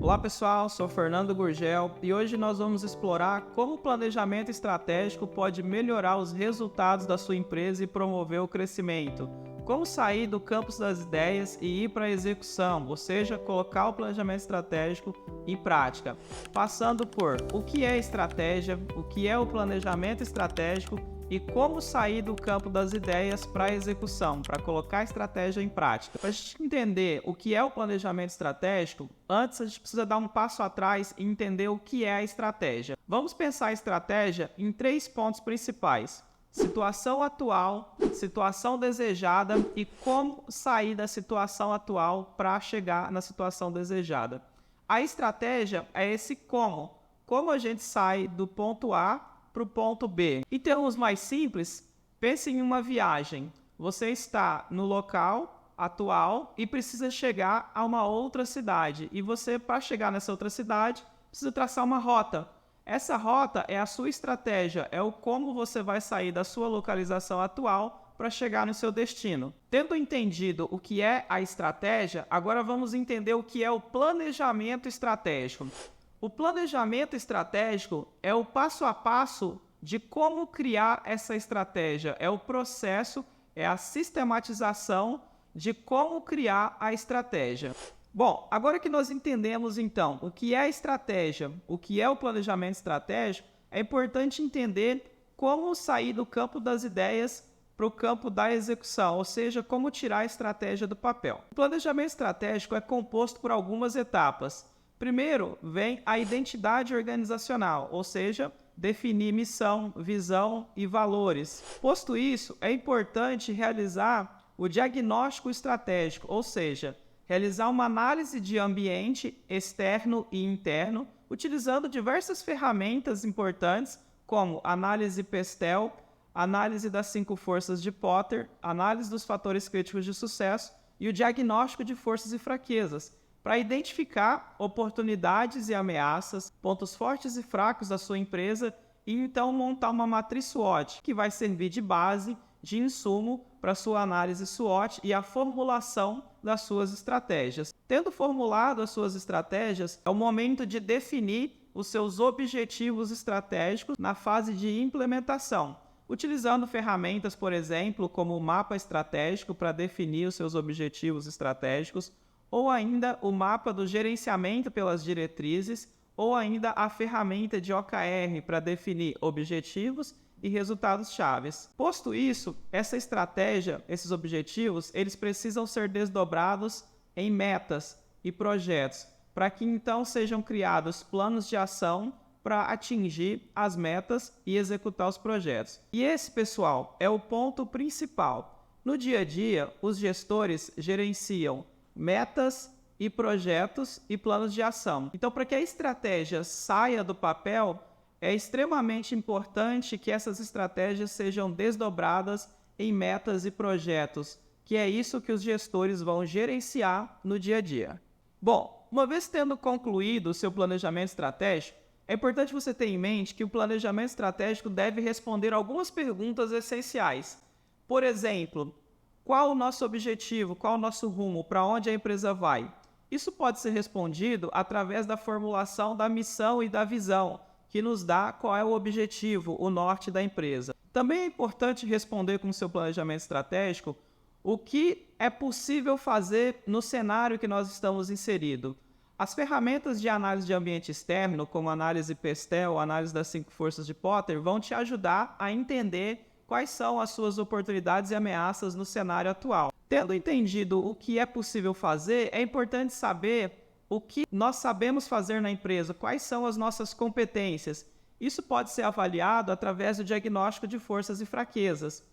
Olá pessoal, sou Fernando Gurgel e hoje nós vamos explorar como o planejamento estratégico pode melhorar os resultados da sua empresa e promover o crescimento. Como sair do campo das ideias e ir para a execução, ou seja, colocar o planejamento estratégico em prática. Passando por o que é estratégia, o que é o planejamento estratégico e como sair do campo das ideias para a execução, para colocar a estratégia em prática. Para a gente entender o que é o planejamento estratégico, antes a gente precisa dar um passo atrás e entender o que é a estratégia. Vamos pensar a estratégia em 3 pontos principais: situação atual, situação desejada e como sair da situação atual para chegar na situação desejada. A estratégia é esse como a gente sai do ponto A para o ponto B. Em termos mais simples, pense em uma viagem. Você está no local atual e precisa chegar a uma outra cidade. E você, para chegar nessa outra cidade, precisa traçar uma rota. Essa rota é a sua estratégia, é o como você vai sair da sua localização atual para chegar no seu destino. Tendo entendido o que é a estratégia, agora vamos entender o que é o planejamento estratégico. O planejamento estratégico é o passo a passo de como criar essa estratégia, é o processo, é a sistematização de como criar a estratégia. Bom, agora que nós entendemos então o que é a estratégia, o que é o planejamento estratégico, é importante entender como sair do campo das ideias para o campo da execução, ou seja, como tirar a estratégia do papel. O planejamento estratégico é composto por algumas etapas. Primeiro, vem a identidade organizacional, ou seja, definir missão, visão e valores. Posto isso, é importante realizar o diagnóstico estratégico, ou seja, realizar uma análise de ambiente externo e interno, utilizando diversas ferramentas importantes, como análise PESTEL, análise das 5 forças de Potter, análise dos fatores críticos de sucesso e o diagnóstico de forças e fraquezas, para identificar oportunidades e ameaças, pontos fortes e fracos da sua empresa e então montar uma matriz SWOT, que vai servir de base, de insumo para a sua análise SWOT e a formulação das suas estratégias. Tendo formulado as suas estratégias, é o momento de definir os seus objetivos estratégicos na fase de implementação, utilizando ferramentas, por exemplo, como o mapa estratégico para definir os seus objetivos estratégicos, ou ainda o mapa do gerenciamento pelas diretrizes, ou ainda a ferramenta de OKR para definir objetivos e resultados chaves. Posto isso, essa estratégia, esses objetivos, eles precisam ser desdobrados em metas e projetos, para que então sejam criados planos de ação para atingir as metas e executar os projetos. E esse, pessoal, é o ponto principal. No dia a dia, os gestores gerenciam metas e projetos e planos de ação. Então, para que a estratégia saia do papel, é extremamente importante que essas estratégias sejam desdobradas em metas e projetos, que é isso que os gestores vão gerenciar no dia a dia. Bom, uma vez tendo concluído o seu planejamento estratégico, é importante você ter em mente que o planejamento estratégico deve responder algumas perguntas essenciais. Por exemplo, qual o nosso objetivo, qual o nosso rumo, para onde a empresa vai? Isso pode ser respondido através da formulação da missão e da visão, que nos dá qual é o objetivo, o norte da empresa. Também é importante responder com o seu planejamento estratégico o que é possível fazer no cenário que nós estamos inseridos. As ferramentas de análise de ambiente externo, como análise PESTEL, análise das 5 forças de Potter, vão te ajudar a entender quais são as suas oportunidades e ameaças no cenário atual. Tendo entendido o que é possível fazer, é importante saber o que nós sabemos fazer na empresa, quais são as nossas competências. Isso pode ser avaliado através do diagnóstico de forças e fraquezas.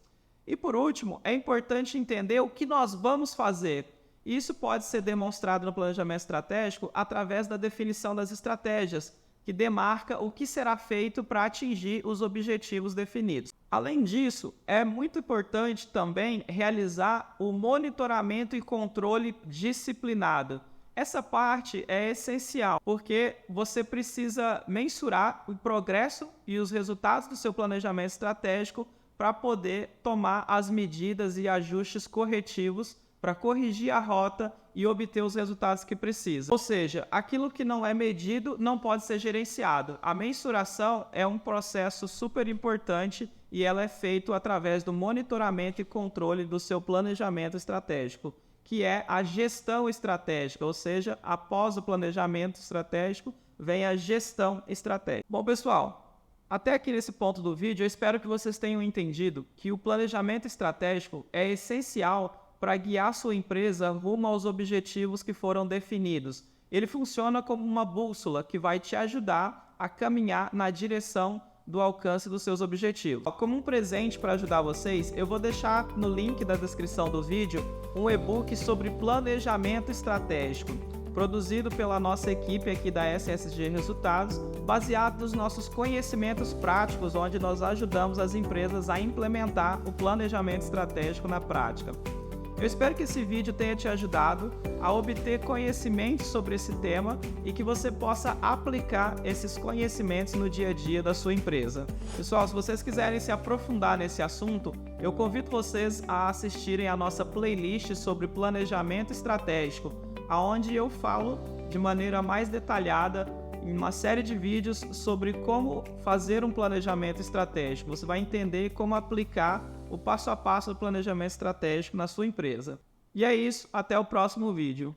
E por último, é importante entender o que nós vamos fazer. Isso pode ser demonstrado no planejamento estratégico através da definição das estratégias, que demarca o que será feito para atingir os objetivos definidos. Além disso, é muito importante também realizar o monitoramento e controle disciplinado. Essa parte é essencial, porque você precisa mensurar o progresso e os resultados do seu planejamento estratégico para poder tomar as medidas e ajustes corretivos para corrigir a rota e obter os resultados que precisa. Ou seja, aquilo que não é medido não pode ser gerenciado. A mensuração é um processo super importante e ela é feita através do monitoramento e controle do seu planejamento estratégico, que é a gestão estratégica, ou seja, após o planejamento estratégico, vem a gestão estratégica. Bom, pessoal, até aqui nesse ponto do vídeo, eu espero que vocês tenham entendido que o planejamento estratégico é essencial para guiar sua empresa rumo aos objetivos que foram definidos. Ele funciona como uma bússola que vai te ajudar a caminhar na direção do alcance dos seus objetivos. Como um presente para ajudar vocês, eu vou deixar no link da descrição do vídeo um e-book sobre planejamento estratégico, produzido pela nossa equipe aqui da SSG Resultados, baseado nos nossos conhecimentos práticos, onde nós ajudamos as empresas a implementar o planejamento estratégico na prática. Eu espero que esse vídeo tenha te ajudado a obter conhecimentos sobre esse tema e que você possa aplicar esses conhecimentos no dia a dia da sua empresa. Pessoal, se vocês quiserem se aprofundar nesse assunto, eu convido vocês a assistirem a nossa playlist sobre planejamento estratégico, onde eu falo de maneira mais detalhada em uma série de vídeos sobre como fazer um planejamento estratégico. Você vai entender como aplicar o passo a passo do planejamento estratégico na sua empresa. E é isso, até o próximo vídeo.